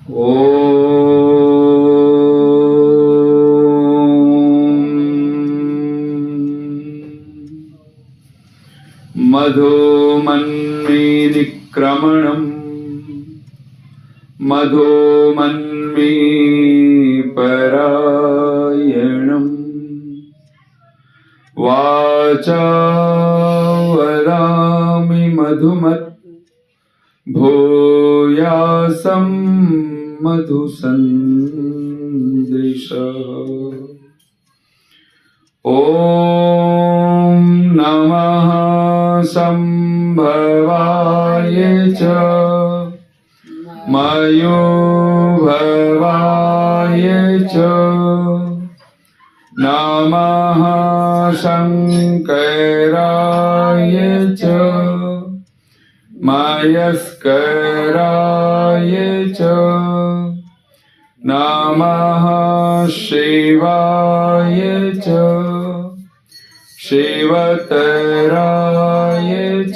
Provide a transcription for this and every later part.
मधुमन्मीनिक्रमणम् मधुमन्मीपरायणम् वाचा वदामि मधुमत् भूयासं मधुसन्दृशः। ॐ नमः संभवाय च मयोभवाय च नमः शङ्कराय च मयस्कराय च नमः शिवाय च शिवतराय च।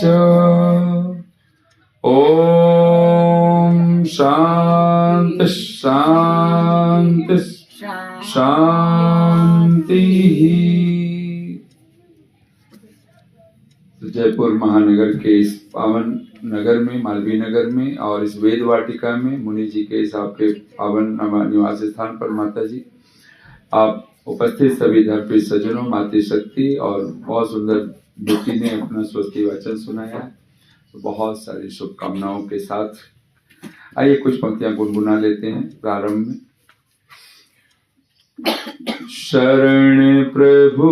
ॐ शान्ति शान्ति शान्तिः। जयपुर महानगर के इस पावन नगर में, मालवीय नगर में और इस वेद वाटिका में मुनि जी के आपके पावन निवास स्थान पर माता जी आप उपस्थित सभी धर्मप्रिय सज्जनों, मातृशक्ति और बहुत सुंदर बेटी ने अपना स्वस्ति वचन सुनाया है, तो बहुत सारी शुभकामनाओं के साथ आइए कुछ पंक्तियां गुनगुना लेते हैं प्रारंभ में। शरण प्रभु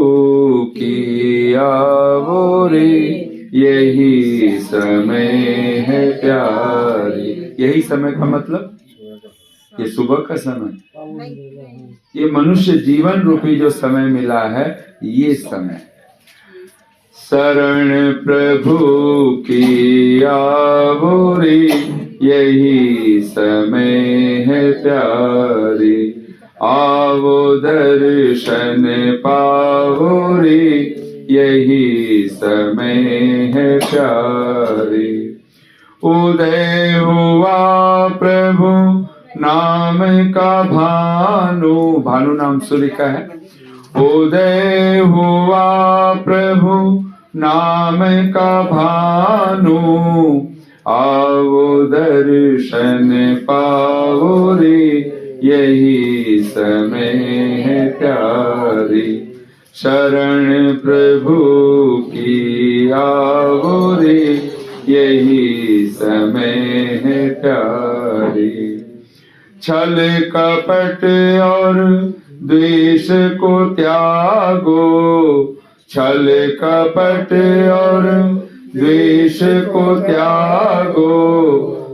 की आवो रे, यही समय है प्यारे। यही समय का मतलब ये सुबह का समय, ये मनुष्य जीवन रूपी जो समय मिला है, ये समय। शरण प्रभु की आवो रे, यही समय है प्यारे। आवो दर्शन पावो रे, यही समय है प्यारे। उदय हुआ प्रभु नाम का भानु, भानु नाम सूर्य का है। उदय हुआ प्रभु नाम का भानु, आवो दर्शन पाओ रे, यही समय है प्यारे। शरण प्रभु की आवो रे, यही समय है प्यारे। छल कपट और द्वेष को त्यागो, छल कपट और द्वेष को त्यागो,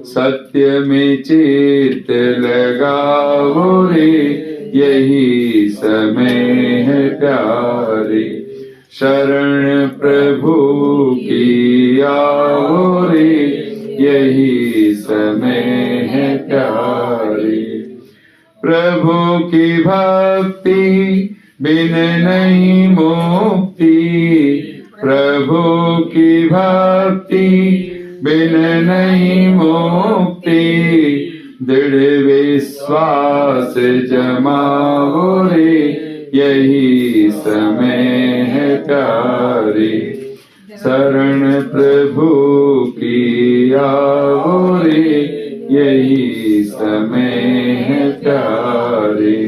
सत्य में चित्त लगाओ रे, यही समय है प्यारे। शरण प्रभु की आओ रे, यही समय है प्यारे। प्रभु की भक्ति बिन नहीं मुक्ति, प्रभु की भक्ति बिन नहीं मुक्ति, दृढ़ विश्वास जमाओ रे, यही समय है प्यारे। शरण प्रभु की आओ रे, यही समय है प्यारे।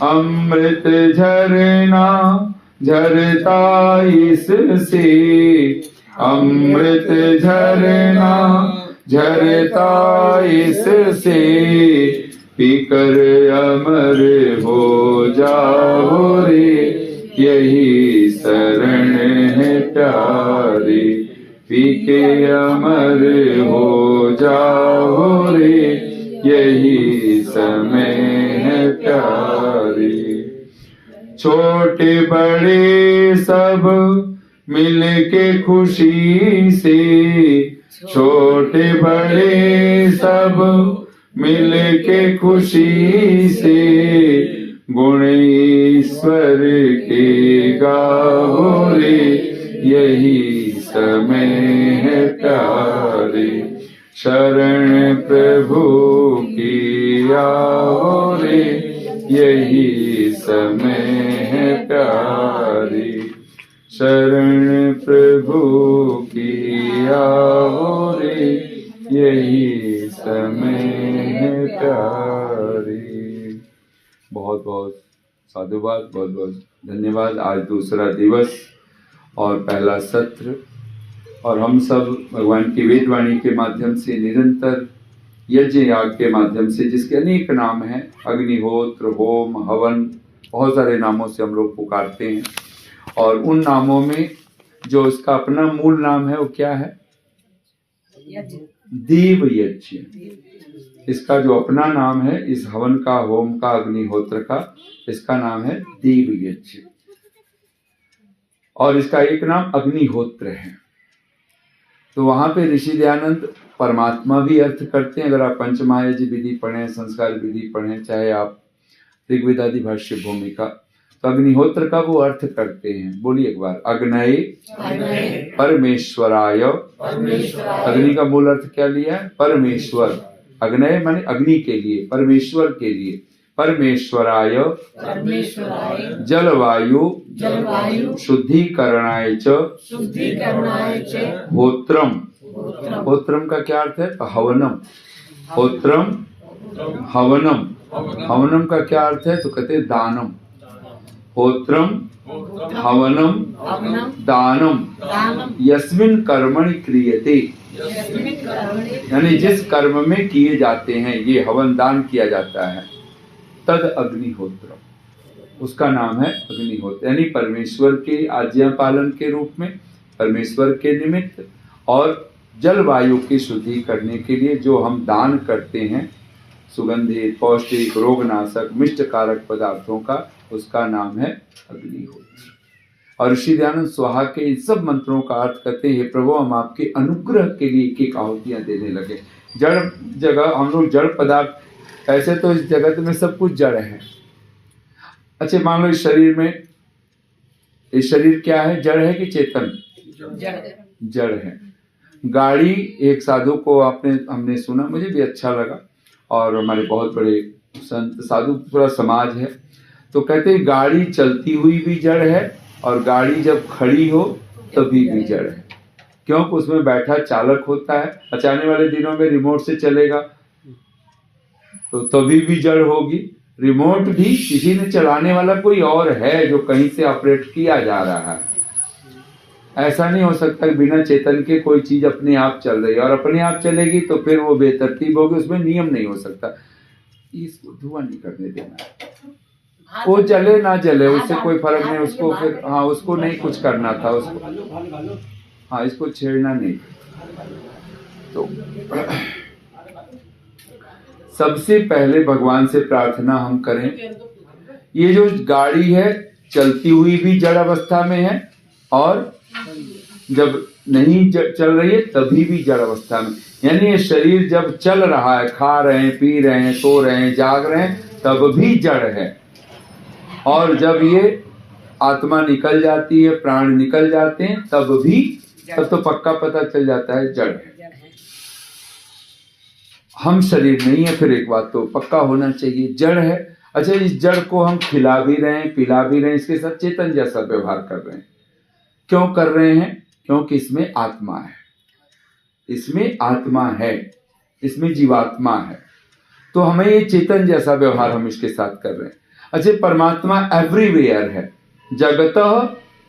अमृत झरना झरता इससे, अमृत झरना झरता इससे, पीकर अमर हो जाओ रे, यही शरण है प्यारे। पीके अमर हो जाओ रे, यही समय है प्यारे। छोटे बड़े सब मिलके खुशी से, छोटे बड़े सब मिलके खुशी से, गुण ईश्वर के गाओ रे, यही समय है प्यारे। शरण प्रभु की आओ रे, यही समय है प्यारी। शरण प्रभु की आओ रे, यही समय है प्यारी। बहुत बहुत साधुवाद, बहुत बहुत धन्यवाद। आज दूसरा दिवस और पहला सत्र, और हम सब भगवान की वेदवाणी के माध्यम से निरंतर यज्ञ याग के माध्यम से, जिसके अनेक नाम हैं, अग्निहोत्र, होम, हवन, बहुत सारे नामों से हम लोग पुकारते हैं। और उन नामों में जो उसका अपना मूल नाम है वो क्या है? देव यज्ञ। इसका जो अपना नाम है, इस हवन का, होम का, अग्निहोत्र का, इसका नाम है देव यज्ञ। और इसका एक नाम अग्निहोत्र है। तो वहां पे ऋषि दयानंद परमात्मा भी अर्थ करते हैं। अगर आप पंचमहायज्ञ विधि पढ़ें, संस्कार विधि पढ़ें, चाहे आप ऋग्वेदादि भाष्य भूमिका, तो अग्निहोत्र का वो अर्थ करते हैं। बोलिए एक बार, अग्नये परमेश्वराय। अग्नि का मूल अर्थ क्या लिया है? परमेश्वर। अग्नये माने अग्नि के लिए, परमेश्वर के लिए। परमेश्वराय जलवायु शुद्धिकरणाय च होत्रम। होत्रम का क्या अर्थ है? हवनम। होत्रम हवनम। हवनम का क्या अर्थ है? तो कहते हैं दानम। होत्रम हवनम दानम यस्मिन् कर्मणि क्रियते, यानी जिस कर्म में किए जाते हैं, ये हवन दान किया जाता है, तद अग्निहोत्र, उसका नाम है अग्निहोत्र। यानी परमेश्वर के आज्ञा पालन के रूप में, परमेश्वर के निमित्त, और जलवायु की शुद्धि करने के लिए जो हम दान करते हैं, सुगंधित, पौष्टिक, रोगनाशक, मिष्ट कारक पदार्थों का, उसका नाम है अग्निहोत्र। और ऋषि दयानंद स्वाहा के इन सब मंत्रों का अर्थ करते हैं, हे प्रभु, हम आपके अनुग्रह के लिए एक एक आहुतियां देने लगे। जड़ जगह हम लोग जड़ पदार्थ, ऐसे तो इस जगत में सब कुछ जड़ है। अच्छा, मान लो इस शरीर में, इस शरीर क्या है? जड़ है कि चेतन? जड़ है। गाड़ी, एक साधु को हमने सुना, मुझे भी अच्छा लगा, और हमारे बहुत बड़े संत साधु, पूरा समाज है, तो कहते हैं गाड़ी चलती हुई भी जड़ है, और गाड़ी जब खड़ी हो तभी भी जड़ है। क्योंकि उसमें बैठा चालक होता है, आने वाले दिनों में रिमोट से चलेगा तो तभी भी जड़ होगी। रिमोट भी किसी ने चलाने वाला कोई और है, जो कहीं से ऑपरेट किया जा रहा है। ऐसा नहीं हो सकता कि बिना चेतन के कोई चीज अपने आप चल रही है, और अपने आप चलेगी तो फिर वो बेतरतीब होगी, उसमें नियम नहीं हो सकता। इसको धुआं नहीं करने देना, वो जले ना जले उससे कोई फर्क नहीं, उसको फिर उसको नहीं कुछ करना था, उसको इसको छेड़ना नहीं। तो सबसे पहले भगवान से प्रार्थना हम करें, ये जो गाड़ी है चलती हुई भी जड़ अवस्था में है, और जब नहीं चल रही है तभी भी जड़ अवस्था में। यानी ये शरीर जब चल रहा है, खा रहे हैं, पी रहे हैं, सो रहे हैं, जाग रहे हैं, तब भी जड़ है। और जब ये आत्मा निकल जाती है, प्राण निकल जाते हैं, तब तो पक्का पता चल जाता है जड़ है। हम शरीर नहीं है, फिर एक बात तो पक्का होना चाहिए, जड़ है। अच्छा, इस जड़ को हम खिला भी रहे हैं, पिला भी रहे हैं, इसके साथ चेतन जैसा व्यवहार कर रहे हैं। क्यों कर रहे हैं? क्योंकि इसमें आत्मा है, इसमें आत्मा है, इसमें जीवात्मा है, तो हमें ये चेतन जैसा व्यवहार हम इसके साथ कर रहे हैं। अच्छा, परमात्मा एवरीवेयर है, जगतः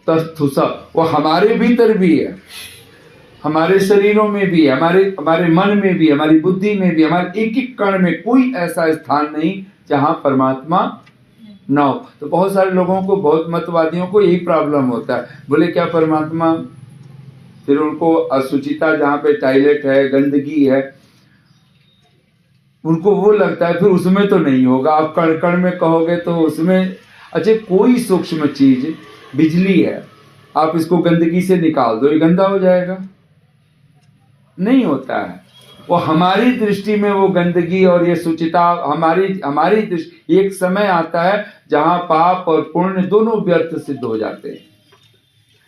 तस्थुषा, वो हमारे भीतर भी है, हमारे शरीरों में भी है, हमारे मन में भी, हमारी बुद्धि में भी, हमारे एक एक कण में कोई ऐसा स्थान नहीं जहां परमात्मा ना हो। तो बहुत सारे लोगों को, बहुत मतवादियों को यही प्रॉब्लम होता है, बोले क्या परमात्मा, फिर उनको असुचिता, जहां पे टॉयलेट है, गंदगी है, उनको वो लगता है फिर उसमें तो नहीं होगा। आप कण कण में कहोगे तो उसमें, अच्छा कोई सूक्ष्म चीज, बिजली है, आप इसको गंदगी से निकाल दो, ये गंदा हो जाएगा? नहीं होता है। वो हमारी दृष्टि में वो गंदगी और ये सुचिता, हमारी दृष्टि, एक समय आता है जहां पाप और पुण्य दोनों व्यर्थ सिद्ध हो जाते हैं।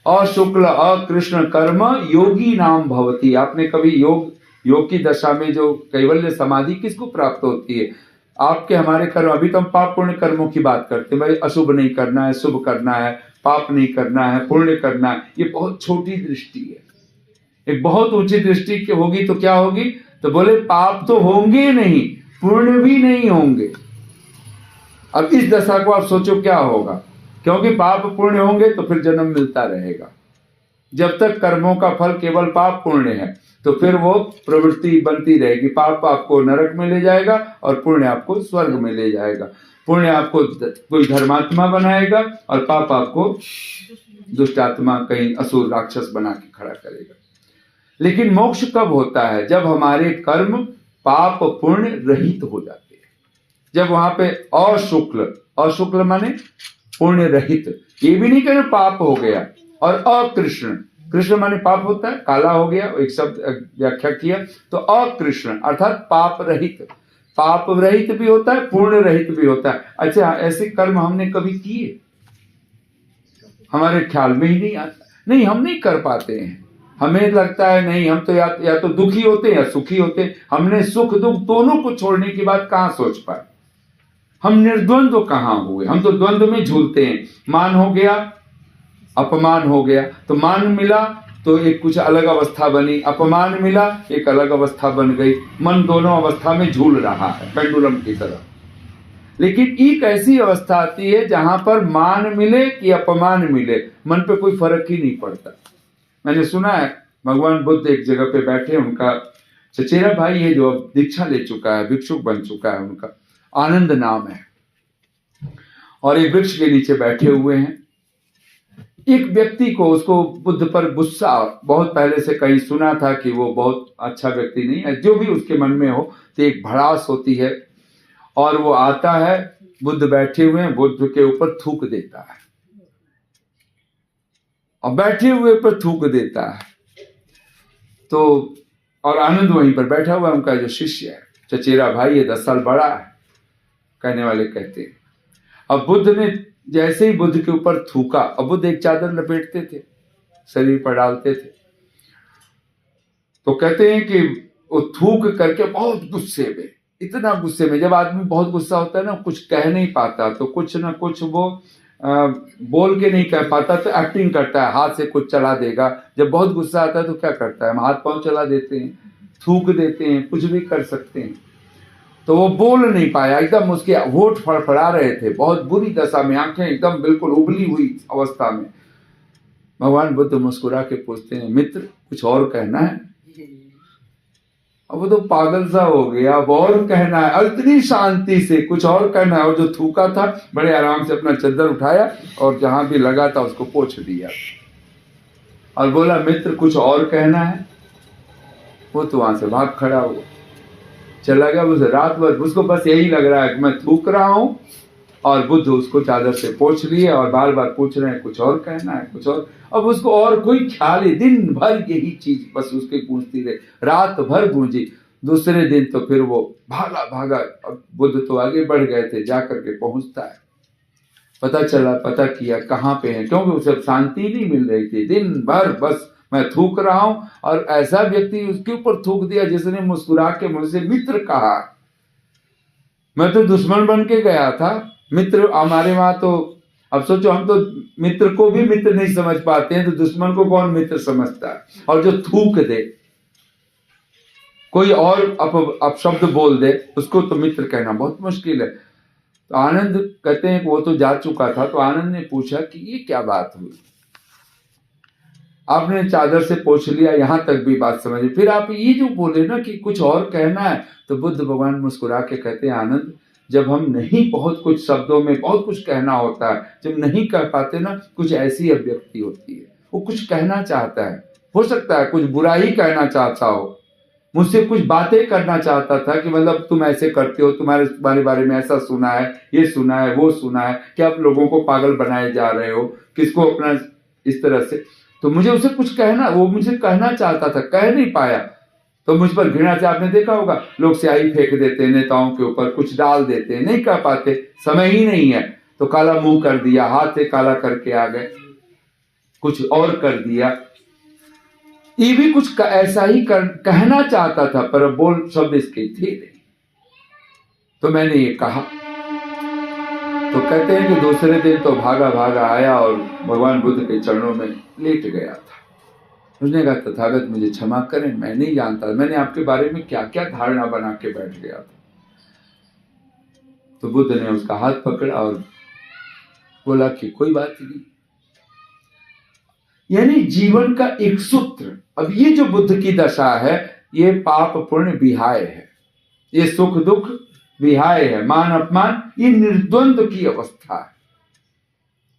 अशुक्ल अकृष्ण कर्म योगी नाम भवती। आपने कभी योग योग की दशा में जो कैवल्य समाधि किसको प्राप्त होती है? आपके हमारे कर्म, अभी तो हम पाप पुण्य कर्मों की बात करते हैं, भाई अशुभ नहीं करना है, शुभ करना है, पाप नहीं करना है, पुण्य करना है। ये बहुत छोटी दृष्टि है। एक बहुत ऊंची दृष्टि की होगी तो क्या होगी? तो बोले पाप तो होंगे नहीं, पुण्य भी नहीं होंगे। अब इस दशा को आप सोचो क्या होगा, क्योंकि पाप पुण्य होंगे तो फिर जन्म मिलता रहेगा। जब तक कर्मों का फल केवल पाप पुण्य है तो फिर वो प्रवृत्ति बनती रहेगी। पाप आपको नरक में ले जाएगा और पुण्य आपको स्वर्ग में ले जाएगा। पुण्य आपको कोई धर्मात्मा बनाएगा और पाप आपको दुष्टात्मा, कहीं असुर राक्षस बना के खड़ा करेगा। लेकिन मोक्ष कब होता है? जब हमारे कर्म पाप पुण्य रहित हो जाते हैं, जब वहां पे अशुक्ल माने पुण्य रहित, ये भी नहीं कहना पाप हो गया, और अकृष्ण, कृष्ण माने पाप होता है, काला हो गया, एक शब्द व्याख्या किया, तो अकृष्ण अर्थात पाप रहित। पाप रहित भी होता है, पुण्य रहित भी होता है। अच्छा, ऐसे कर्म हमने कभी किए? हमारे ख्याल में ही नहीं आता, नहीं हम नहीं कर पाते हैं। हमें लगता है नहीं, हम तो या तो दुखी होते हैं या सुखी होते हैं। हमने सुख दुख दोनों को छोड़ने की बात कहां सोच पाए? हम निर्द्वंद्व कहां हुए? हम तो द्वंद्व में झूलते हैं। मान हो गया, अपमान हो गया, तो मान मिला तो एक कुछ अलग अवस्था बनी, अपमान मिला एक अलग अवस्था बन गई। मन दोनों अवस्था में झूल रहा है पेंडुलम की तरह। लेकिन एक ऐसी अवस्था आती है जहां पर मान मिले कि अपमान मिले, मन पे कोई फर्क ही नहीं पड़ता। मैंने सुना है भगवान बुद्ध एक जगह पे बैठे, उनका चचेरा भाई है जो अब दीक्षा ले चुका है, भिक्षुक बन चुका है, उनका आनंद नाम है, और एक वृक्ष के नीचे बैठे हुए हैं। एक व्यक्ति को, उसको बुद्ध पर गुस्सा, बहुत पहले से कहीं सुना था कि वो बहुत अच्छा व्यक्ति नहीं है, जो भी उसके मन में हो, तो एक भड़ास होती है, और वो आता है, बुद्ध बैठे हुए हैं, बुद्ध के ऊपर थूक देता है, और बैठे हुए पर थूक देता है। तो और आनंद वहीं पर बैठा हुआ है, उनका जो शिष्य है, चचेरा भाई है, 10 साल बड़ा है, कहने वाले कहते हैं। अब बुद्ध ने जैसे ही बुद्ध के ऊपर थूका, अब बुद्ध एक चादर लपेटते थे, शरीर पर डालते थे, तो कहते हैं कि वो थूक करके बहुत गुस्से में, इतना गुस्से में, जब आदमी बहुत गुस्सा होता है ना, कुछ कह नहीं पाता, तो कुछ ना कुछ वो बोल के नहीं कह पाता, तो एक्टिंग करता है, हाथ से कुछ चला देगा। जब बहुत गुस्सा आता है तो क्या करता है, हम हाथ पांव चला देते हैं, थूक देते हैं, कुछ भी कर सकते हैं। तो वो बोल नहीं पाया, एकदम उसके होठ फड़फड़ा रहे थे, बहुत बुरी दशा में, आंखें एकदम बिल्कुल उबली हुई अवस्था में। भगवान बुद्ध मुस्कुरा के पूछते हैं, मित्र कुछ और कहना है? अब वो तो पागल सा हो गया, अब और कहना है, और इतनी शांति से कुछ और कहना है। और जो थूका था, बड़े आराम से अपना चद्दर उठाया और जहां भी लगा था उसको पोंछ दिया, और बोला मित्र कुछ और कहना है? वो तो वहां से भाग खड़ा हुआ, चला गया। उसे रात भर उसको बस यही लग रहा है कि मैं थूक रहा हूं, और बुद्ध उसको चादर से पोंछ लिए और बार बार पूछ रहे हैं कुछ और कहना है, कुछ और। अब उसको और कोई ख्याल ही, दिन भर यही चीज बस उसके गूंजती रही, रात भर गूंजी। दूसरे दिन तो फिर वो भागा, अब बुद्ध तो आगे बढ़ गए थे, जाकर के पहुंचता है, पता चला, पता किया कहाँ पे है, क्योंकि उसे शांति नहीं मिल रही थी, दिन भर बस मैं थूक रहा हूं। और ऐसा व्यक्ति उसके ऊपर थूक दिया जिसने मुस्कुरा के मुझसे मित्र कहा। मैं तो दुश्मन बन के गया था, मित्र हमारे वहां तो, अब सोचो हम तो मित्र को भी मित्र नहीं समझ पाते हैं, तो दुश्मन को कौन मित्र समझता है। और जो थूक दे, कोई और अपशब्द बोल दे, उसको तो मित्र कहना बहुत मुश्किल है। तो आनंद कहते हैं कि वो तो जा चुका था, तो आनंद ने पूछा कि ये क्या बात हुई, आपने चादर से पोंछ लिया, यहां तक भी बात समझे, फिर आप ये जो बोले ना कि कुछ और कहना है। तो बुद्ध भगवान मुस्कुरा के कहते हैं, आनंद जब हम नहीं, बहुत कुछ शब्दों में बहुत कुछ कहना होता है, जब नहीं कह पाते ना, कुछ ऐसी अभिव्यक्ति होती है, वो कुछ कहना चाहता है, हो सकता है कुछ बुरा ही कहना चाहता हो, मुझसे कुछ बातें करना चाहता था कि मतलब तुम ऐसे करते हो, तुम्हारे बारे में ऐसा सुना है, ये सुना है, वो सुना है, कि आप लोगों को पागल बनाए जा रहे हो, किसको अपना इस तरह से। तो मुझे उसे कुछ कहना, वो मुझे कहना चाहता था, कह नहीं पाया। तो मुझ पर घृणा से, आपने देखा होगा लोग स्याही फेंक देते हैं नेताओं के ऊपर, कुछ डाल देते हैं, नहीं कह पाते, समय ही नहीं है, तो काला मुंह कर दिया, हाथ से काला करके आ गए, कुछ और कर दिया। ये भी कुछ ऐसा ही कहना चाहता था, पर बोल शब्द इसके थे नहीं। तो मैंने ये कहा, तो कहते हैं कि दूसरे दिन तो भागा भागा आया और भगवान बुद्ध के चरणों में लेट गया था। उसने कहा, तथागत मुझे क्षमा करें, मैं नहीं जानता, मैंने आपके बारे में क्या क्या धारणा बना के बैठ गया था। तो बुद्ध ने उसका हाथ पकड़ा और बोला कि कोई बात नहीं। यानी जीवन का एक सूत्र। अब ये जो बुद्ध की दशा है, ये पाप पुण्य विहाय है, ये सुख दुख विहाय है, मान अपमान, ये निर्द्वंद की अवस्था है।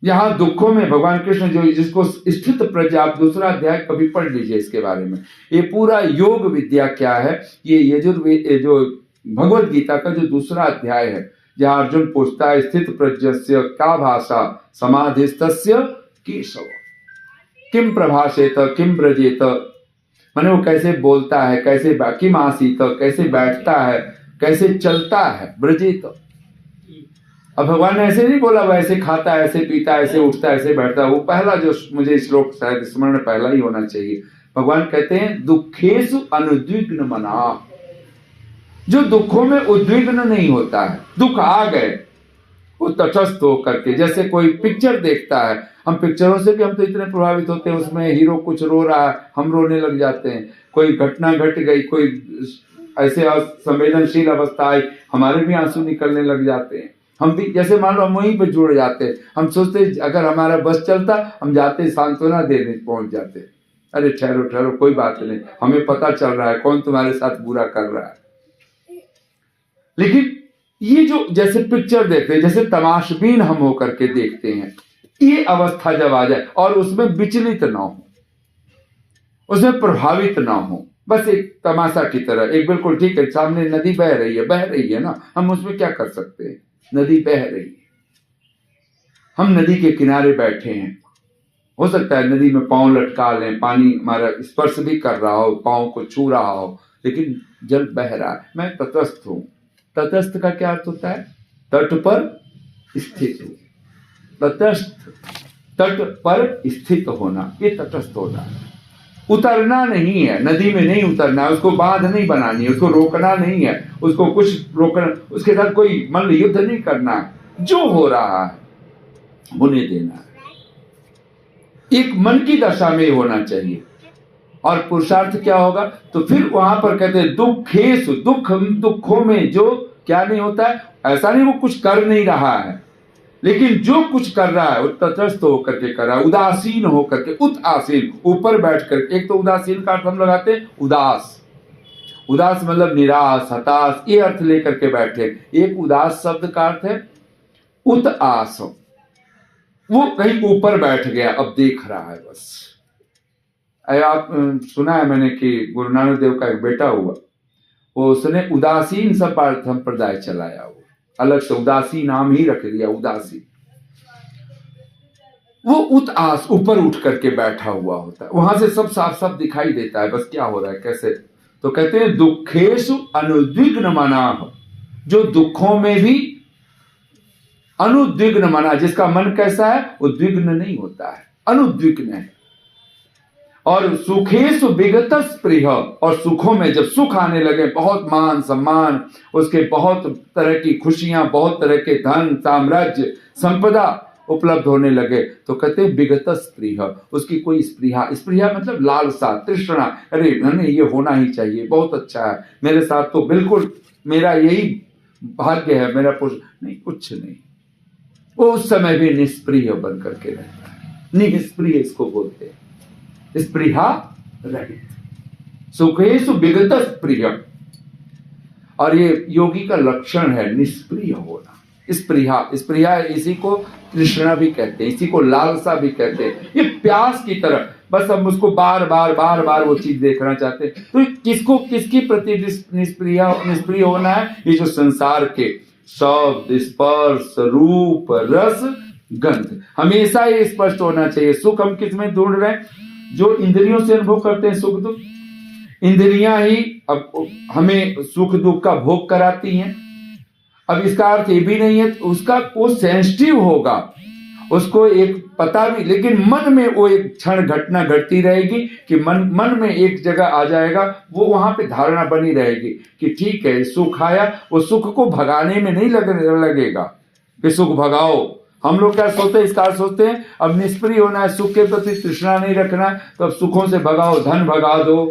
यहां दुखों में भगवान कृष्ण जो जिसको स्थित प्रज्ञा, आप दूसरा अध्याय कभी पढ़ लीजिए इसके बारे में। ये पूरा योग विद्या क्या है, ये यजुर्वेद जो भगवत गीता का जो दूसरा अध्याय है, जहां अर्जुन पूछता है स्थित प्रज्ञस्य का भाषा समाधिस्तस्य केशव किम प्रभाषेत किम ब्रजेत, माने वो कैसे बोलता है, कैसे किम आसीत, कैसे बैठता है, कैसे चलता है, ब्रजेत। अब भगवान ने ऐसे नहीं बोला वो ऐसे खाता है, ऐसे पीता है, ऐसे उठता है, ऐसे बैठता है। वो पहला जो मुझे श्लोक शायद स्मरण पहला ही होना चाहिए। भगवान कहते हैं दुखेषु अनुद्विग्न मना, जो दुखों में उद्विग्न नहीं होता है। दुख आ गए वो तटस्थ होकर के, जैसे कोई पिक्चर देखता है, हम पिक्चरों से भी हम तो इतने प्रभावित होते हैं, उसमें हीरो कुछ रो रहा है, हम रोने लग जाते हैं। कोई घटना घट गई, कोई ऐसे संवेदनशील अवस्था आई, हमारे भी आंसू निकलने लग जाते हैं। हम भी जैसे मान लो हम वहीं पे जुड़ जाते हैं, हम सोचते अगर हमारा बस चलता हम जाते सांत्वना देने पहुंच जाते, अरे ठहरो ठहरो कोई बात नहीं, हमें पता चल रहा है कौन तुम्हारे साथ बुरा कर रहा है। लेकिन ये जो जैसे पिक्चर देखते हैं, जैसे तमाशबीन हम होकर के देखते हैं, ये अवस्था जब आ जाए और उसमें विचलित ना हो, उसमें प्रभावित ना हो, बस एक तमाशा की तरह, एक बिल्कुल ठीक है सामने नदी बह रही है ना, हम उसमें क्या कर सकते हैं, नदी बह रही है, हम नदी के किनारे बैठे हैं, हो सकता है नदी में पांव लटका लें, पानी हमारा स्पर्श भी कर रहा हो, पांव को छू रहा हो, लेकिन जल बह रहा है, मैं तटस्थ हूं। तटस्थ का क्या अर्थ होता है, तट पर स्थित हो, तटस्थ, तट पर स्थित होना, ये तटस्थ होना है। उतरना नहीं है, नदी में नहीं उतरना है, उसको बांध नहीं बनानी है, उसको रोकना नहीं है, उसको कुछ रोकना, उसके साथ कोई मल्ल युद्ध नहीं करना है, जो हो रहा है होने देना है। एक मन की दशा में होना चाहिए। और पुरुषार्थ क्या होगा, तो फिर वहां पर कहते हैं दुखेषु, दुखों में जो क्या नहीं होता है, ऐसा नहीं वो कुछ कर नहीं रहा है, लेकिन जो कुछ कर रहा है वो तटस्थ होकर के कर रहा है, उदासीन होकर के, उदासीन ऊपर बैठ कर। एक तो उदासीन का अर्थ हम लगाते हैं उदास, उदास मतलब निराश हताश, ये अर्थ लेकर के बैठे। एक उदास शब्द का अर्थ है उदास, वो कहीं ऊपर बैठ गया, अब देख रहा है बस। आप सुना है मैंने कि गुरु नानक देव का एक बेटा हुआ, वो उसने उदासीन संप्रदाय चलाया, वो अलग से उदासी नाम ही रख दिया, उदासी। वो उदास ऊपर उठ करके बैठा हुआ होता है, वहां से सब साफ साफ दिखाई देता है बस क्या हो रहा है कैसे। तो कहते हैं दुखेषु अनुद्विग्न मनाः, जो दुखों में भी अनुद्विग्न मना, जिसका मन कैसा है, उद्विग्न नहीं होता है, अनुद्विग्न है। और सुखेषु विगत स्पृह, और सुखों में जब सुख आने लगे, बहुत मान सम्मान, उसके बहुत तरह की खुशियां, बहुत तरह के धन साम्राज्य संपदा उपलब्ध होने लगे, तो कहते हैं विगत स्पृह, उसकी कोई स्पृहा, स्पृहा मतलब लालसा तृष्णा, अरे नहीं ये होना ही चाहिए, बहुत अच्छा है मेरे साथ, तो बिल्कुल मेरा यही भाग्य है, मेरा पुरुष नहीं, कुछ नहीं। वो उस समय भी निष्प्रिय बन करके रहता है, निष्प्रिय इसको बोलते हैं, स्पृहा रहित, सुखेषु विगत स्पृह। और ये योगी का लक्षण है निष्प्रिय होना। स्पृहा, स्पृहा इसी को तृष्णा भी कहते हैं, इसी को लालसा भी कहते हैं, ये प्यास की तरह, बस हम उसको बार बार वो चीज देखना चाहते हैं। तो किसको किसकी प्रति निष्प्रिय होना है, ये जो संसार के शब्द स्पर्श रूप रस गंध, हमेशा ये स्पष्ट होना चाहिए। सुख हम किस में ढूंढ रहे हैं, जो इंद्रियों से अनुभव करते हैं सुख दुख, इंद्रियां ही अब हमें सुख दुख का भोग कराती हैं। अब इसका अर्थ ये भी नहीं है उसका वो सेंसिटिव होगा उसको एक पता भी, लेकिन मन में वो एक क्षण घटना घटती रहेगी कि मन में एक जगह आ जाएगा, वो वहां पे धारणा बनी रहेगी कि ठीक है सुख आया, वो सुख को भगाने में नहीं लगेगा कि सुख भगाओ। हम लोग क्या सोचते हैं, इस कार सोचते हैं अब निष्प्रिय होना है, सुख के प्रति तृष्णा नहीं रखना है, तो अब सुखों से भगाओ, धन भगा दो,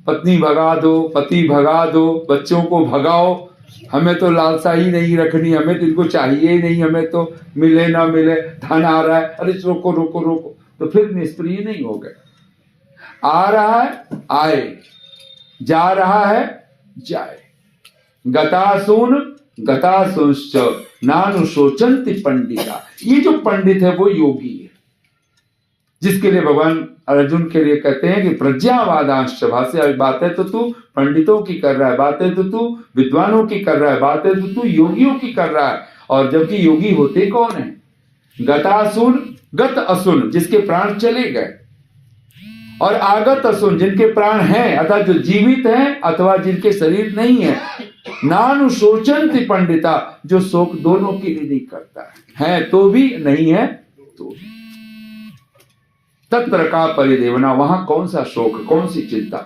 पत्नी भगा दो, पति भगा दो, बच्चों को भगाओ, हमें तो लालसा ही नहीं रखनी, हमें तो इनको चाहिए ही नहीं, हमें तो मिले ना मिले, धन आ रहा है, अरे रोको रोको रोको, तो फिर निष्प्रिय नहीं हो गए। आ रहा है आए, जा रहा है जाए, गतासूंश्च नानुशोचन्ति पंडिता। ये जो पंडित है वो योगी है, जिसके लिए भगवान अर्जुन के लिए कहते हैं कि प्रज्ञावादांश, भाष्य बातें तो तू पंडितों की कर रहा है, बातें तो तू विद्वानों की कर रहा है, बातें तो तू योगियों की कर रहा है, और जबकि योगी होते कौन है? गतासुन, गत असुन जिसके प्राण चले गए, और आगत असुन जिनके प्राण हैं, अर्थात जो जीवित हैं अथवा जिनके शरीर नहीं है। नानुशोचन्ति पंडिता, जो शोक दोनों के लिए नहीं करता है तो भी, नहीं है तो भी। तत्र का परिदेवना, वहां कौन सा शोक, कौन सी चिंता।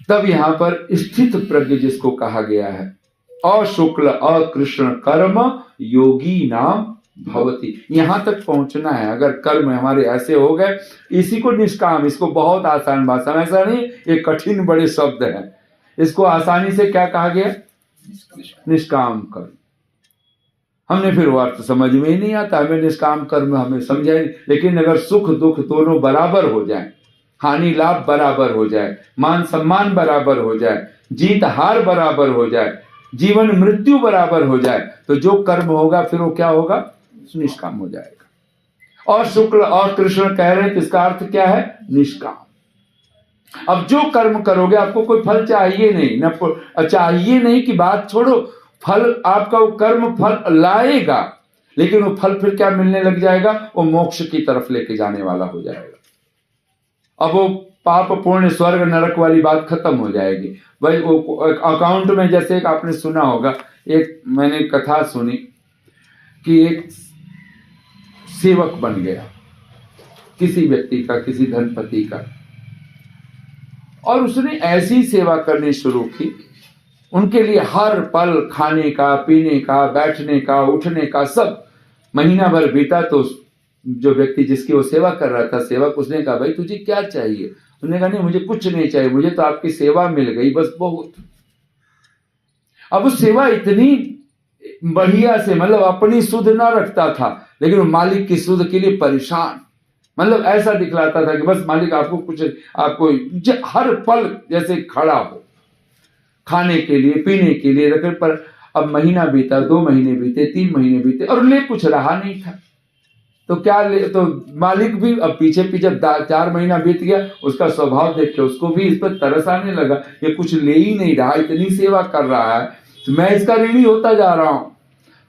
तब यहां पर स्थित प्रज्ञ जिसको कहा गया है, अशुक्ल अकृष्ण कर्म योगी नाम भवति, यहां तक पहुंचना है। अगर कर्म हमारे ऐसे हो गए, इसी को निष्काम, इसको बहुत आसान भाषा में, ऐसा नहीं ये कठिन बड़े शब्द है, इसको आसानी से क्या कहा गया? निष्काम कर्म। हमने फिर वो अर्थ समझ में ही नहीं आता, हमें निष्काम कर्म हमें समझा ही। लेकिन अगर सुख दुख दोनों बराबर हो जाए, हानि लाभ बराबर हो जाए, मान सम्मान बराबर हो जाए, जीत हार बराबर हो जाए, जीवन मृत्यु बराबर हो जाए, तो जो कर्म होगा फिर वो क्या होगा? निष्काम हो जाएगा। और शुक्ल और कृष्ण कह रहे हैं, इसका अर्थ क्या है? निष्काम। अब जो कर्म करोगे आपको कोई फल चाहिए नहीं, न चाहिए नहीं की बात छोड़ो, फल आपका वो कर्म फल लाएगा, लेकिन वो फल फिर क्या मिलने लग जाएगा? वो मोक्ष की तरफ लेके जाने वाला हो जाएगा। अब वो पाप पुण्य स्वर्ग नरक वाली बात खत्म हो जाएगी। भाई वो अकाउंट में, जैसे एक आपने सुना होगा, एक मैंने कथा सुनी कि एक सेवक बन गया किसी व्यक्ति का, किसी धनपति का, और उसने ऐसी सेवा करनी शुरू की, उनके लिए हर पल खाने का, पीने का, बैठने का, उठने का सब। महीना भर बीता तो जो व्यक्ति जिसकी वो सेवा कर रहा था, सेवक, उसने कहा भाई तुझे क्या चाहिए? उसने कहा नहीं मुझे कुछ नहीं चाहिए, मुझे तो आपकी सेवा मिल गई बस, बहुत। अब उस सेवा इतनी बढ़िया से, मतलब अपनी सुध ना रखता था, लेकिन वो मालिक की सुध के लिए परेशान, मतलब ऐसा दिखलाता था कि बस मालिक आपको कुछ, आपको हर पल जैसे खड़ा हो, खाने के लिए, पीने के लिए रखे। पर अब महीना बीता, 2 महीने बीते, 3 महीने बीते, और ले कुछ रहा नहीं था। तो क्या ले, तो मालिक भी अब पीछे पीछे 4 महीना बीत गया, उसका स्वभाव देख के उसको भी इस पर तरस आने लगा, ये कुछ ले ही नहीं रहा, इतनी सेवा कर रहा है, तो मैं इसका ऋणी होता जा रहा हूं।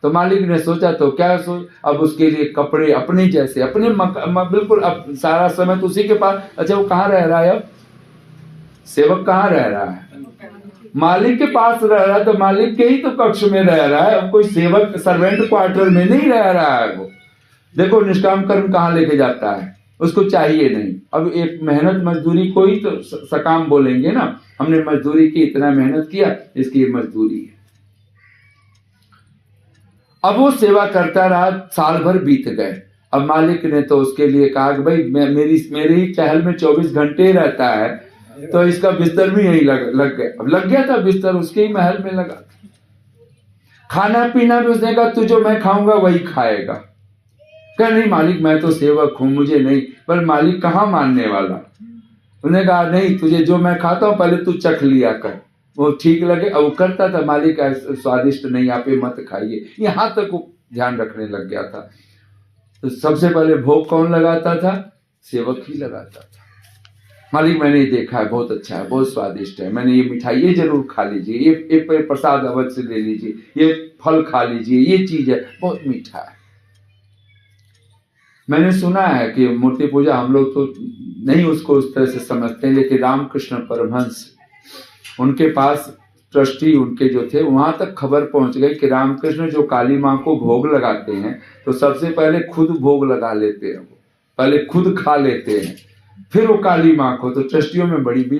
तो मालिक ने सोचा, तो क्या सोच, अब उसके लिए कपड़े अपने जैसे, अपने बिल्कुल, अब सारा समय तो उसी के पास। अच्छा वो कहाँ रह रहा है? अब सेवक कहाँ रह रहा है? मालिक के पास रह रहा है, तो मालिक के ही तो कक्ष में रह रहा है, अब कोई सेवक सर्वेंट क्वार्टर में नहीं रह रहा है वो। देखो निष्काम कर्म कहाँ लेके जाता है, उसको चाहिए नहीं। अब एक मेहनत मजदूरी को ही तो सकाम बोलेंगे ना, हमने मजदूरी की, इतना मेहनत किया, इसकी मजदूरी है। अब वो सेवा करता रहा, साल भर बीत गए। अब मालिक ने तो उसके लिए कहा कि भाई मेरी ही चहल में 24 घंटे रहता है, तो इसका बिस्तर भी यही लग गया। अब लग गया था बिस्तर, उसके ही महल में लगा। खाना पीना भी उसने कहा तू जो मैं खाऊंगा वही खाएगा। कहा नहीं मालिक मैं तो सेवक हूं, मुझे नहीं। पर मालिक कहाँ मानने वाला, उसने कहा नहीं तुझे जो मैं खाता हूं पहले तू चख लिया कर, वो ठीक लगे। अब वो करता था, मालिक स्वादिष्ट नहीं, आप ये मत खाइए, यहां तक वो ध्यान रखने लग गया था। तो सबसे पहले भोग कौन लगाता था? सेवक ही लगाता था। मालिक मैंने ये देखा है, बहुत अच्छा है, बहुत स्वादिष्ट है, मैंने ये मिठाई ये जरूर खा लीजिए, ये प्रसाद अवश्य ले लीजिए, ये फल खा लीजिए, ये चीज है बहुत मीठा है। मैंने सुना है कि मूर्ति पूजा हम लोग तो नहीं उसको उस तरह से समझते हैं, लेकिन रामकृष्ण परमहंस, उनके पास ट्रस्टी उनके जो थे वहां तक खबर पहुंच गई कि रामकृष्ण जो काली माँ को भोग लगाते हैं तो सबसे पहले खुद भोग लगा लेते हैं, वो पहले खुद खा लेते हैं, फिर वो काली माँ को। तो ट्रस्टियों में बड़ी भी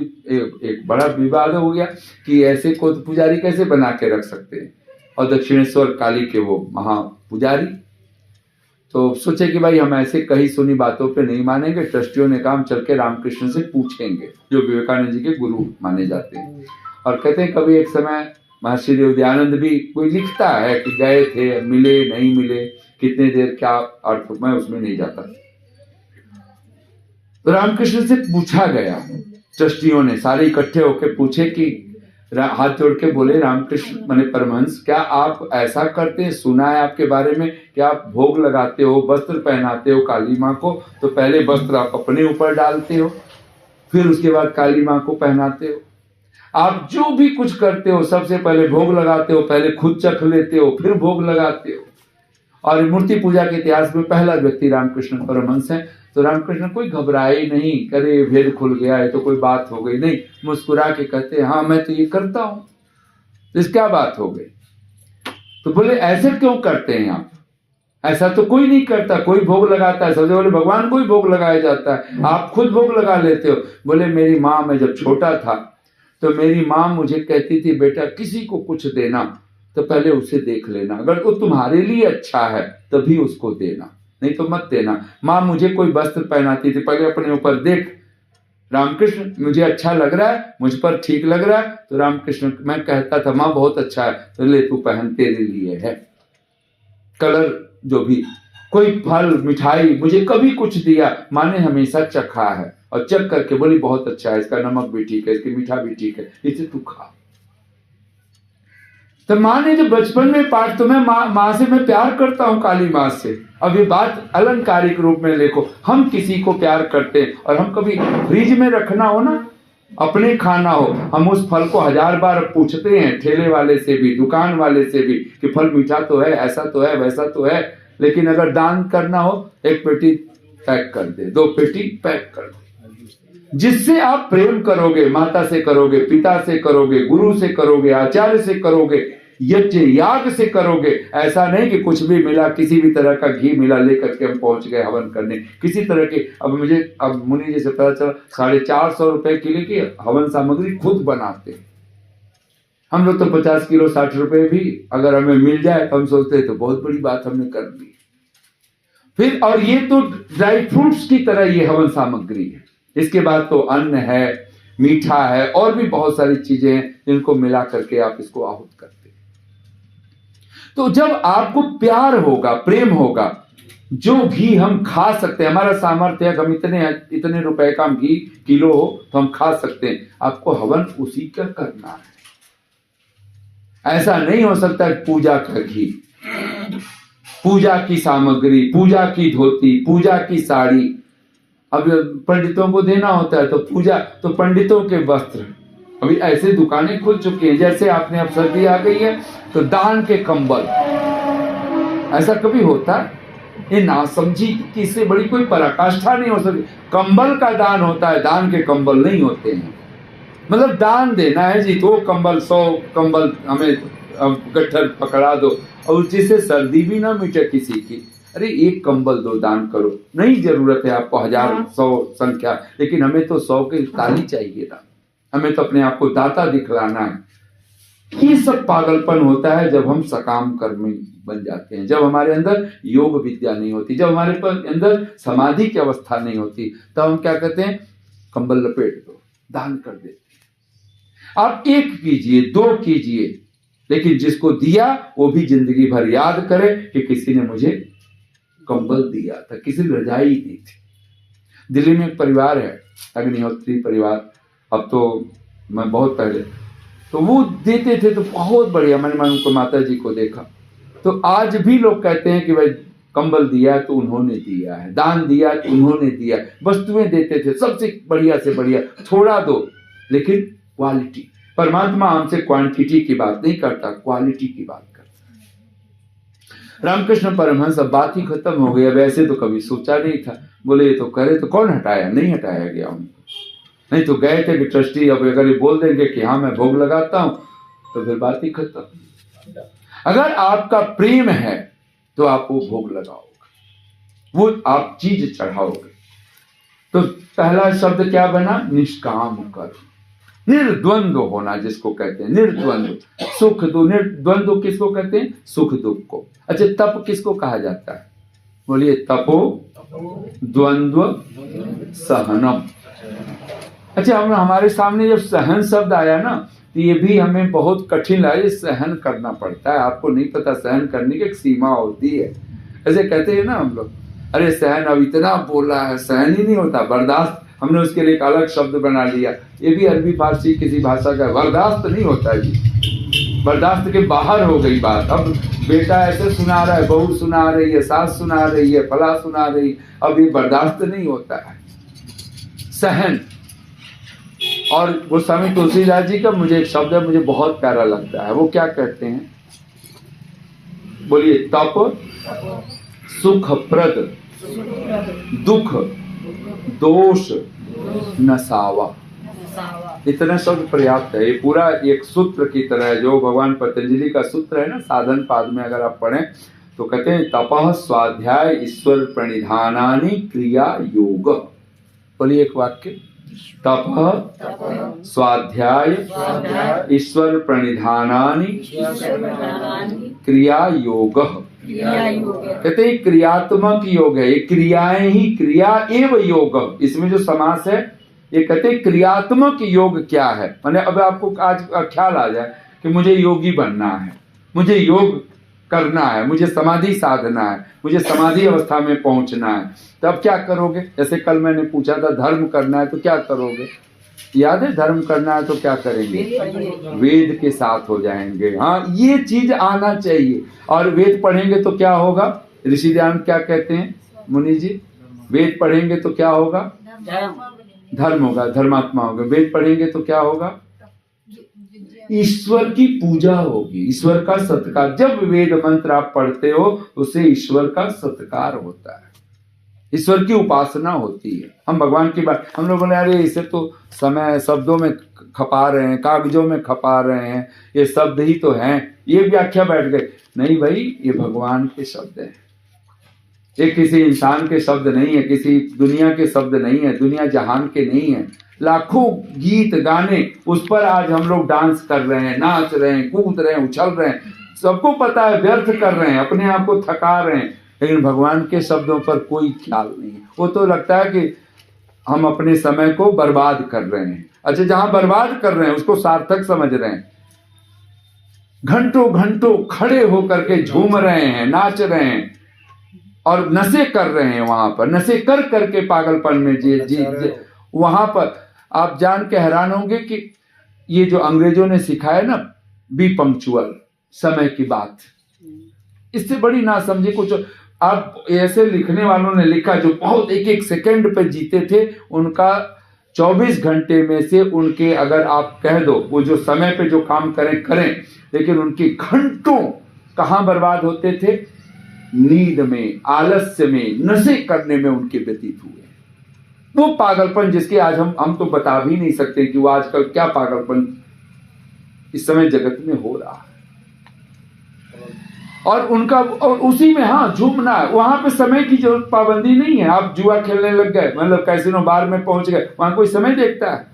एक बड़ा विवाद हो गया कि ऐसे को तो पुजारी कैसे बना के रख सकते हैं, और दक्षिणेश्वर काली के वो महापुजारी। तो सोचे कि भाई हम ऐसे कहीं सुनी बातों पे नहीं मानेंगे। ट्रस्टियों ने कहा हम चल के रामकृष्ण से पूछेंगे, जो विवेकानंद जी के गुरु माने जाते हैं। और कहते हैं कभी एक समय महर्षि देवदयानंद भी कोई लिखता है कि गए थे, मिले नहीं मिले, कितने देर, क्या अर्थ, मैं उसमें नहीं जाता। तो रामकृष्ण से पूछा गया, ट्रस्टियों ने सारे इकट्ठे होकर पूछे कि हाथ जोड़ के बोले रामकृष्ण माने परमहंस, क्या आप ऐसा करते हैं, सुना है आपके बारे में कि आप भोग लगाते हो, वस्त्र पहनाते हो काली माँ को, तो पहले वस्त्र आप अपने ऊपर डालते हो, फिर उसके बाद काली माँ को पहनाते हो। आप जो भी कुछ करते हो सबसे पहले भोग लगाते हो, पहले खुद चख लेते हो, फिर भोग लगाते हो। और मूर्ति पूजा के इतिहास में पहला व्यक्ति रामकृष्ण परमहंस है। तो रामकृष्ण कोई घबराए नहीं, करे भेद खुल गया है तो कोई बात हो गई, नहीं, मुस्कुरा के कहते हाँ मैं तो ये करता हूं, इस क्या बात हो गई। तो बोले ऐसे क्यों करते हैं आप, ऐसा तो कोई नहीं करता, कोई भोग लगाता है सबसे पहले भगवान को ही भोग लगाया जाता है, आप खुद भोग लगा लेते हो। बोले मेरी माँ, मैं जब छोटा था तो मेरी माँ मुझे कहती थी बेटा किसी को कुछ देना तो पहले उसे देख लेना, अगर वो तुम्हारे लिए अच्छा है तभी उसको देना, नहीं तो मत देना। माँ मुझे कोई वस्त्र पहनाती थी, पहले अपने ऊपर देख, रामकृष्ण मुझे अच्छा लग रहा है, मुझ पर ठीक लग रहा है, तो रामकृष्ण मैं कहता था माँ बहुत अच्छा है, तो ले तू पहन, तेरे लिए है। कलर जो भी, कोई फल मिठाई मुझे कभी कुछ दिया, माँ ने हमेशा चखा है और चख करके बोली बहुत अच्छा है, इसका नमक भी ठीक है, इसकी मीठा भी ठीक है, इसे तू खा। तो माँ ने जो बचपन में पाठ, तो मैं माँ से मैं प्यार करता हूँ काली माँ से। अब ये बात अलंकारिक रूप में देखो, हम किसी को प्यार करते हैं और हम कभी फ्रिज में रखना हो ना, अपने खाना हो, हम उस फल को 1000 बार पूछते हैं ठेले वाले से भी, दुकान वाले से भी कि फल मीठा तो है, ऐसा तो है, वैसा तो है। लेकिन अगर दान करना हो, 1 पेटी पैक कर दे, 2 पेटी पैक कर दे। जिससे आप प्रेम करोगे, माता से करोगे, पिता से करोगे, गुरु से करोगे, आचार्य से करोगे, यज्ञ याग से करोगे। ऐसा नहीं कि कुछ भी मिला, किसी भी तरह का घी मिला लेकर के हम पहुंच गए हवन करने, किसी तरह के। अब मुनि जी से पता चला 450 रुपए किलो की हवन सामग्री खुद बनाते हैं। हम लोग तो 50 किलो 60 रुपए भी अगर हमें मिल जाए तो हम सोचते हैं तो बहुत बड़ी बात हमने कर दी। फिर और ये तो ड्राई फ्रूट्स की तरह ये हवन सामग्री है। इसके बाद तो अन्न है, मीठा है, और भी बहुत सारी चीजें हैं जिनको मिला करके आप इसको आहूत करते हैं। तो जब आपको प्यार होगा, प्रेम होगा, जो घी हम खा सकते हैं, हमारा सामर्थ्य है, हम इतने रुपए का घी किलो हो तो हम खा सकते हैं, आपको हवन उसी का करना है। ऐसा नहीं हो सकता पूजा का घी, पूजा की सामग्री, पूजा की धोती, पूजा की साड़ी। अब पंडितों को देना होता है तो पूजा, तो पंडितों के वस्त्र, अभी ऐसे दुकानें खुल चुकी हैं। जैसे आपने अब सर्दी आ गई है तो दान के कंबल, ऐसा कभी होता है? ये नासमझी की इससे बड़ी कोई पराकाष्ठा नहीं हो सकती। कंबल का दान होता है, दान के कंबल नहीं होते हैं। मतलब दान देना है जी, तो कंबल 100 कंबल हमें गट्ठर पकड़ा दो, और जिससे सर्दी भी ना मिटे किसी की। अरे 1 कंबल दो, दान करो, नहीं जरूरत है आपको 1000 100 संख्या, लेकिन हमें तो 100 की ताली चाहिए ना, हमें तो अपने आप को दाता दिखलाना है। ये सब पागलपन होता है जब हम सकाम कर्मी बन जाते हैं, जब हमारे अंदर योग विद्या नहीं होती, जब हमारे अंदर समाधि की अवस्था नहीं होती, तब हम क्या कहते हैं, कंबल लपेट दो, दान कर देते हैं। आप 1 कीजिए, 2 कीजिए, लेकिन जिसको दिया वो भी जिंदगी भर याद करे कि किसी ने मुझे कंबल दिया था, किसी ने रजाई दी थी। दिल्ली में एक परिवार है, अग्निहोत्री परिवार, अब तो मैं बहुत पहले, तो वो देते थे तो बहुत बढ़िया। मैंने उनको माता जी को देखा तो आज भी लोग कहते हैं कि भाई कंबल दिया तो उन्होंने दिया है, दान दिया तो उन्होंने दिया, वस्तुएं देते थे सबसे बढ़िया से बढ़िया, थोड़ा दो लेकिन क्वालिटी। परमात्मा हमसे क्वांटिटी की बात नहीं करता, क्वालिटी की बात करता है। रामकृष्ण परमहंस, अब बात ही खत्म हो गई। अब ऐसे तो कभी सोचा नहीं था, बोले ये तो करे तो कौन हटाया, नहीं हटाया गया उनको। नहीं तो गए थे कि ट्रस्टी अब अगर ये बोल देंगे कि हाँ मैं भोग लगाता हूँ तो फिर बात ही खत्म। अगर आपका प्रेम है तो आप वो भोग लगाओगे, वो आप चीज चढ़ाओगे। तो पहला शब्द क्या बना? निष्काम कर्म, निर्द्वंद्व होना जिसको कहते हैं, निर्द्वंद्व। सुख दुख, निर्द्वंद्व किसको कहते हैं? सुख दुख को। अच्छा, तप किसको कहा जाता है? बोलिए, तपो द्वंद्व सहनम। अच्छा, हम हमारे सामने जब सहन शब्द आया ना, तो ये भी हमें बहुत कठिन लगा। ये सहन करना पड़ता है, आपको नहीं पता सहन करने की एक सीमा होती है। ऐसे कहते हैं ना हम लोग, अरे सहन अब इतना बोला है, सहन ही नहीं होता, बर्दाश्त। हमने उसके लिए एक अलग शब्द बना लिया, ये भी अरबी फारसी किसी भाषा का। बर्दाश्त नहीं होता जी, बर्दाश्त के बाहर हो गई बात। अब बेटा ऐसे सुना रहा है, बहू सुना रही है, सास सुना रही है, फला सुना रही, अब ये बर्दाश्त नहीं होता है, सहन। और गोस्वामी तुलसीदास जी का मुझे एक शब्द है, मुझे बहुत प्यारा लगता है। वो क्या कहते हैं? बोलिए, तप सुखप्रद दुख दोष नसावा। इतना शब्द पर्याप्त है। ये पूरा एक सूत्र की तरह है, जो भगवान पतंजलि का सूत्र है ना, साधन पाद में अगर आप पढ़ें तो कहते हैं, तपः स्वाध्याय ईश्वर प्रणिधानानि क्रिया योग। बोलिए एक वाक्य, तपः स्वाध्याय ईश्वर प्रणिधानानि क्रिया योग। कहते हैं क्रियात्मक योग है, ये क्रियाएं ही, क्रिया एवं योग। इसमें जो समास है ये कहते हैं क्रियात्मक योग क्या है। माने अब आपको आज ख्याल आ जाए कि मुझे योगी बनना है, मुझे योग करना है, मुझे समाधि साधना है, मुझे समाधि अवस्था में पहुंचना है, तो अब क्या करोगे? जैसे कल मैंने पूछा था धर्म करना है तो क्या करोगे? याद है, धर्म करना है तो क्या करेंगे? वेद के साथ हो जाएंगे। हाँ, ये चीज आना चाहिए। और वेद पढ़ेंगे तो क्या होगा? ऋषि दयानंद क्या कहते हैं मुनि जी? वेद पढ़ेंगे तो क्या होगा? धर्म होगा, धर्मात्मा होगा। वेद पढ़ेंगे तो क्या होगा? ईश्वर की पूजा होगी, ईश्वर का सत्कार। जब वेद मंत्र आप पढ़ते हो उससे ईश्वर का सत्कार होता है, ईश्वर की उपासना होती है। हम भगवान की बात, हम लोग बोले अरे इसे तो समय शब्दों में खपा रहे हैं, कागजों में खपा रहे हैं, ये शब्द ही तो हैं, ये व्याख्या बैठ गए। नहीं भाई, ये भगवान के शब्द हैं, ये किसी इंसान के शब्द नहीं है, किसी दुनिया के शब्द नहीं है, दुनिया जहान के नहीं है। लाखों गीत गाने, उस पर आज हम लोग डांस कर रहे हैं, नाच रहे हैं, कूद रहे हैं, उछल रहे हैं, सबको पता है व्यर्थ कर रहे हैं, अपने आप को थका रहे हैं, लेकिन भगवान के शब्दों पर कोई ख्याल नहीं है। वो तो लगता है कि हम अपने समय को बर्बाद कर रहे हैं। अच्छा, जहां बर्बाद कर रहे हैं उसको सार्थक समझ रहे हैं, घंटों घंटों खड़े होकर के झूम रहे हैं, नाच रहे हैं और नशे कर रहे हैं। वहां पर नशे कर करके पागलपन में जी वहां पर आप जान के हैरान होंगे कि ये जो अंग्रेजों ने सिखाया ना, बी पंक्चुअल, समय की बात, इससे बड़ी ना समझे कुछ। आप ऐसे लिखने वालों ने लिखा जो बहुत एक एक सेकंड पे जीते थे, उनका 24 घंटे में से उनके अगर आप कह दो वो जो समय पे जो काम करें, लेकिन उनके घंटों कहाँ बर्बाद होते थे? नींद में, आलस्य में, नशे करने में उनके व्यतीत हुए। वो पागलपन जिसके आज हम तो बता भी नहीं सकते कि वो आजकल क्या पागलपन इस समय जगत में हो रहा है। और उनका, और उसी में हाँ झूमना है। वहां पे समय की जरूरत, पाबंदी नहीं है। आप जुआ खेलने लग गए, मतलब कैसीनो बार में पहुंच गए, वहां कोई समय देखता है?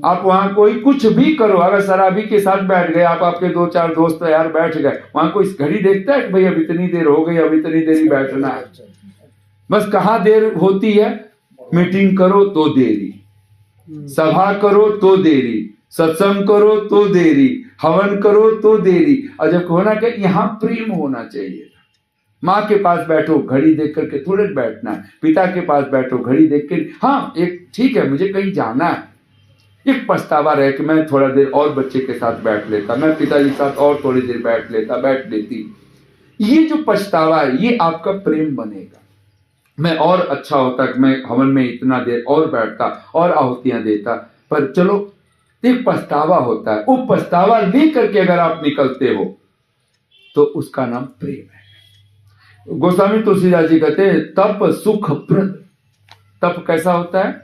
आप वहां कोई कुछ भी करो, अगर शराबी के साथ बैठ गए आप, आपके 2-4 दोस्त यार बैठ गए, वहां कोई घड़ी देखता है कि भाई अब इतनी देर हो गई, अब इतनी देर ही बैठना है? बस कहाँ देर होती है? मीटिंग करो तो देरी, सभा करो तो देरी, सत्संग करो तो देरी, हवन करो तो देरी। और जब होना क्या, यहाँ प्रेम होना चाहिए। माँ के पास बैठो, घड़ी देख करके थोड़े बैठना है। पिता के पास बैठो, घड़ी देख के, हाँ एक ठीक है मुझे कहीं जाना है, एक पछतावा रहे कि मैं थोड़ा देर और बच्चे के साथ बैठ लेता, मैं पिताजी के साथ और थोड़ी देर बैठ लेती। ये जो पछतावा है ये आपका प्रेम बनेगा। मैं और अच्छा होता कि मैं हवन में इतना देर और बैठता और आहुतियां देता, पर चलो एक पछतावा होता है। वो पछतावा लेकर के अगर आप निकलते हो तो उसका नाम प्रेम है। गोस्वामी तुलसीदास जी कहते हैं तप सुखप्रद। तप कैसा होता है?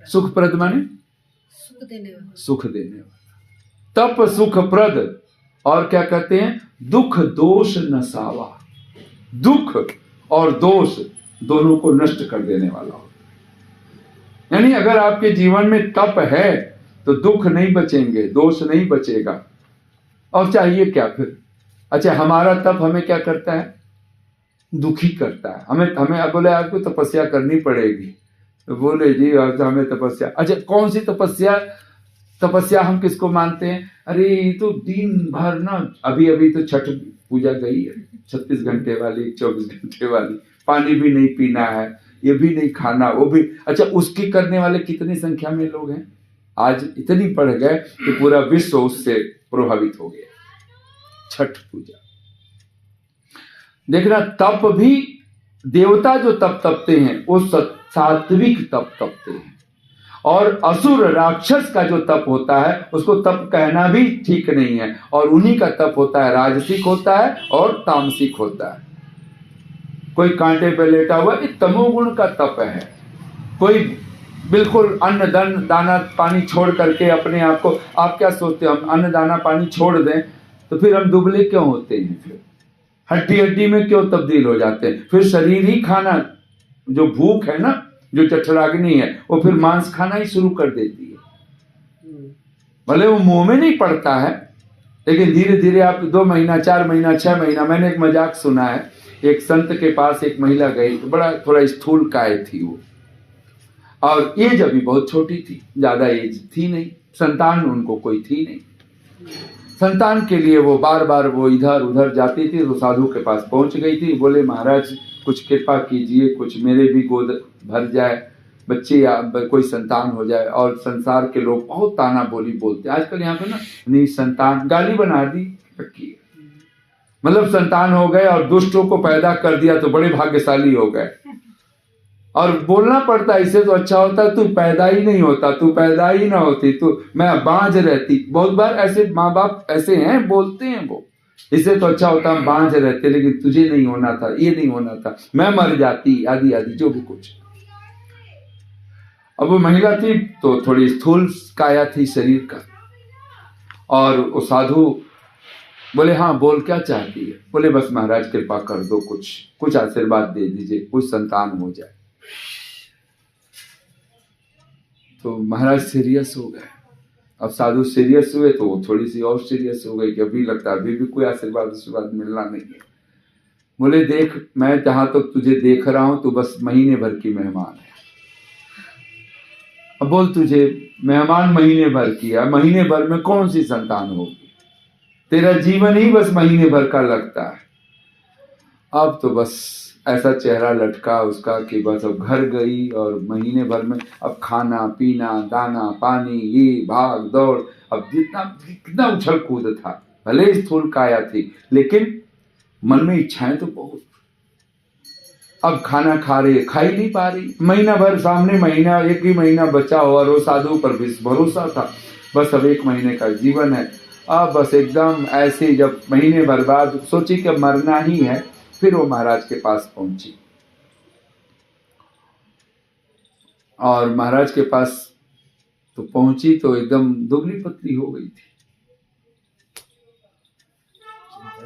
सुखप्रद माने सुख देने वाला। तप सुखप्रद, और क्या कहते हैं, दुख दोष नसावा। दुख और दोष दोनों को नष्ट कर देने वाला हो। यानी अगर आपके जीवन में तप है तो दुख नहीं बचेंगे, दोष नहीं बचेगा, और चाहिए क्या फिर। अच्छा, हमारा तप हमें क्या करता है, दुखी करता है। हमें बोले आपको तपस्या करनी पड़ेगी, तो बोले जी आज हमें तपस्या। अच्छा, कौन सी तपस्या? तपस्या हम किसको मानते हैं? अरे ये तो दिन भर ना, अभी तो छठ पूजा गई है, 36 घंटे वाली, 24 घंटे वाली, पानी भी नहीं पीना है, ये भी नहीं खाना, वो भी। अच्छा, उसकी करने वाले कितनी संख्या में लोग हैं? आज इतनी बढ़ गए कि पूरा विश्व उससे प्रभावित हो गया, छठ पूजा। देखना, तप भी, देवता जो तप तपते हैं वो सात्विक तप तपते हैं, और असुर राक्षस का जो तप होता है उसको तप कहना भी ठीक नहीं है, और उन्हीं का तप होता है राजसिक होता है और तामसिक होता है। कोई कांटे पे लेटा हुआ, ये तमोगुण का तप है। कोई बिल्कुल अन्न दाना पानी छोड़ करके अपने आप को, आप क्या सोचते हो हम अन्न दाना पानी छोड़ दें तो फिर हम दुबले क्यों होते हैं, फिर हड्डी हड्डी में क्यों तब्दील हो जाते हैं? फिर शरीर ही खाना, जो भूख है ना, जो जठराग्नि है, वो फिर मांस खाना ही शुरू कर देती है। भले वो मुंह में नहीं पड़ता है, लेकिन धीरे धीरे आप 2 महीना 4 महीना 6 महीना। मैंने एक मजाक सुना है, एक संत के पास एक महिला गई, तो बड़ा थोड़ा स्थूल काय थी वो, और एज अभी बहुत छोटी थी, ज्यादा एज थी नहीं, संतान उनको कोई थी नहीं। संतान के लिए वो बार बार वो इधर उधर जाती थी, तो साधु के पास पहुंच गई थी। बोले महाराज कुछ कृपा कीजिए, कुछ मेरे भी गोद भर जाए, बच्चे या कोई संतान हो जाए। और संसार के लोग बहुत ताना बोली बोलते आजकल यहाँ पे ना, नहीं संतान गाली बना दी रखी, मतलब संतान हो गए और दुष्टों को पैदा कर दिया तो बड़े भाग्यशाली हो गए। और बोलना पड़ता है, इससे तो अच्छा होता तू पैदा ही नहीं होता, तू पैदा ही ना होती, तू मैं बांझ रहती। बहुत बार ऐसे माँ बाप ऐसे हैं, बोलते हैं वो, इससे तो अच्छा होता हम बांझ रहते, लेकिन तुझे नहीं होना था, ये नहीं होना था, मैं मर जाती, आदि आदि जो भी कुछ। अब वो महिला थी तो थोड़ी स्थूल काया थी शरीर का, और वो साधु बोले हाँ बोल क्या चाहती है? बोले बस महाराज कृपा कर दो, कुछ आशीर्वाद दे दीजिए, कुछ संतान हो जाए। तो महाराज सीरियस हो गए। अब साधु सीरियस हुए तो वो थोड़ी सी और सीरियस हो गई कि अभी लगता है अभी भी कोई आशीर्वाद मिलना नहीं है। बोले देख, मैं जहां तक तुझे देख रहा हूं तो बस महीने भर की मेहमान है। अब बोल, तुझे मेहमान महीने भर की है, महीने भर में कौन सी संतान होगी? तेरा जीवन ही बस महीने भर का लगता है। अब तो बस ऐसा चेहरा लटका उसका कि बस अब घर गई, और महीने भर में अब खाना पीना, दाना पानी, ये भाग दौड़, अब कितना उछल कूद था। भले स्थूल काया थी, लेकिन मन में इच्छाएं तो बहुत। अब खाना खा ही नहीं पा रही, महीना भर सामने, महीना 1 ही महीना बचा हो, और वो साधु पर भी भरोसा था, बस अब 1 महीने का जीवन है। अब बस एकदम ऐसे जब महीने भर बाद सोची कि मरना ही है, फिर वो महाराज के पास पहुंची, और महाराज के पास तो पहुंची तो एकदम दुबली पतली हो गई थी।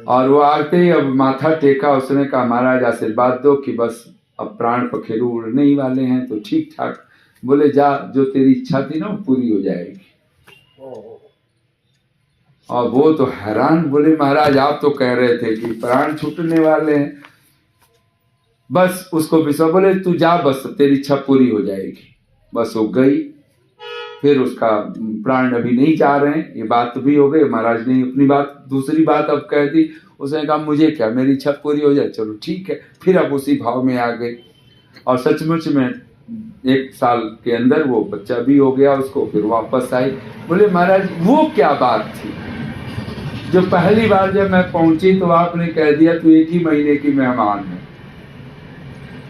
और वो आते ही अब माथा टेका, उसने कहा महाराज आशीर्वाद दो कि बस अब प्राण पखेरु उड़ने ही वाले हैं, तो ठीक ठाक। बोले जा, जो तेरी इच्छा थी ना वो पूरी हो जाएगी। और वो तो हैरान, बोले महाराज आप तो कह रहे थे कि प्राण छूटने वाले हैं, बस उसको विश्वास। बोले तू जा, बस तेरी इच्छा पूरी हो जाएगी। बस वो गई, फिर उसका प्राण अभी नहीं जा रहे हैं, ये बात भी हो गई। महाराज ने अपनी बात, दूसरी बात अब कह दी। उसने कहा मुझे क्या, मेरी इच्छा पूरी हो जाए, चलो ठीक है। फिर अब उसी भाव में आ गई, और सचमुच में 1 साल के अंदर वो बच्चा भी हो गया उसको। फिर वापस आई। बोले महाराज वो क्या बात थी जो पहली बार जब मैं पहुंची तो आपने कह दिया तू 1 ही महीने की मेहमान है।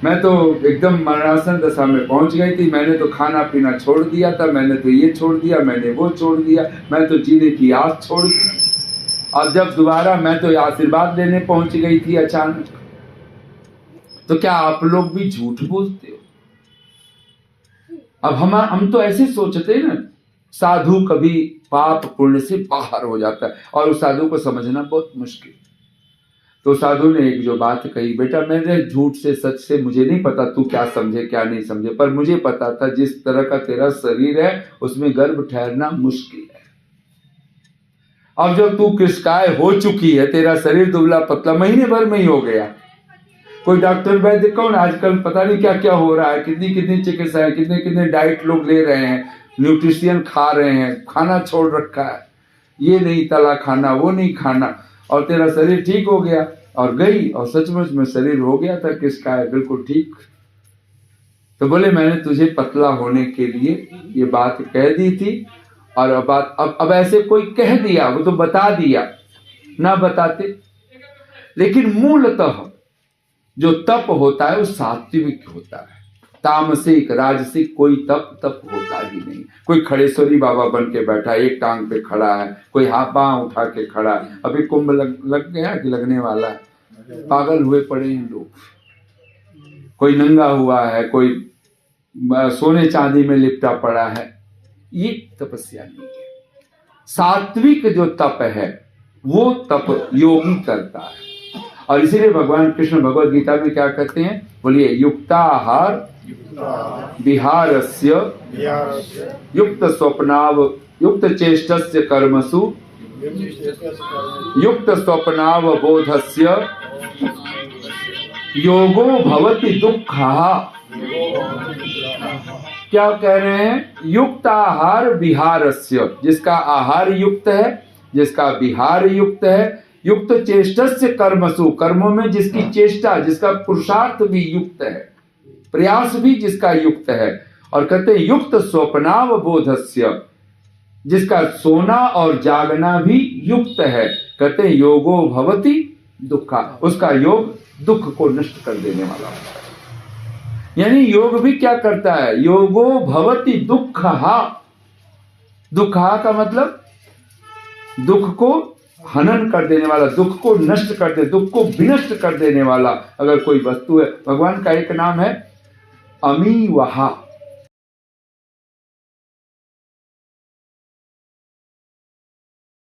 मैं तो एकदम मरणासन दशा में पहुंच गई थी, मैंने तो खाना पीना छोड़ दिया था, मैंने तो ये छोड़ दिया, मैंने वो छोड़ दिया, मैं तो जीने की आस छोड़ दी। और जब दोबारा मैं तो आशीर्वाद लेने पहुंच गई थी अचानक। तो क्या आप लोग भी झूठ बोलते हो? अब हम तो ऐसे सोचते ना, साधु कभी पाप पुण्य से बाहर हो जाता है, और उस साधु को समझना बहुत मुश्किल। तो साधु ने एक जो बात कही, बेटा मैंने झूठ से सच से मुझे नहीं पता तू क्या समझे क्या नहीं समझे, पर मुझे पता था जिस तरह का तेरा शरीर है उसमें गर्भ ठहरना मुश्किल है। अब जब तू कृष्णकाय हो चुकी है, तेरा शरीर दुबला पतला महीने भर में ही हो गया, कोई डॉक्टर वैद्य कौन, आजकल पता नहीं क्या क्या हो रहा है, कितनी कितनी चिकित्सा है, कितने कितने डाइट लोग ले रहे हैं, न्यूट्रिशियन खा रहे हैं, खाना छोड़ रखा है, ये नहीं तला खाना वो नहीं खाना, और तेरा शरीर ठीक हो गया और गई, और सचमुच में शरीर हो गया था किसका है बिल्कुल ठीक। तो बोले मैंने तुझे पतला होने के लिए ये बात कह दी थी, और अब ऐसे कोई कह दिया, वो तो बता दिया, ना बताते। लेकिन मूलतः जो तप होता है वो सात्विक होता है, तामसिक राजसिक कोई तप होता ही नहीं। कोई खड़ेश्वरी बाबा बन के बैठा है, एक टांग पे खड़ा है, कोई हाथ पांव उठा के खड़ा है, अभी कुंभ लग गया कि लगने वाला है, पागल हुए पड़े हैं लोग। कोई नंगा हुआ है, कोई सोने चांदी में लिपटा पड़ा है, ये तपस्या नहीं है। सात्विक जो तप है वो तप योगी करता है, और इसीलिए भगवान कृष्ण भगवद गीता में क्या कहते हैं, बोलिए युक्ताहार विहारस्य युक्त स्वप्नाव युक्त चेष्टस्य कर्मसु युक्त स्वप्नाव बोधस्य योगो भवति दुःखः। क्या कह रहे हैं, युक्त आहार विहारस्य, जिसका आहार युक्त है, जिसका विहार युक्त है, युक्त चेष्टस्य कर्मसु, कर्मों में जिसकी चेष्टा जिसका पुरुषार्थ भी युक्त है, प्रयास भी जिसका युक्त है, और कहते हैं युक्त स्वप्नाव बोधस्य, जिसका सोना और जागना भी युक्त है, कहते हैं योगो भवति दुःखा, उसका योग दुख को नष्ट कर देने वाला होता है। यानी योग भी क्या करता है, योगो भवति दुःखः, दुःखः का मतलब दुख को हनन कर देने वाला, दुख को नष्ट कर दे, दुख को विनष्ट कर देने वाला अगर कोई वस्तु है। भगवान का एक नाम है अमीवहा,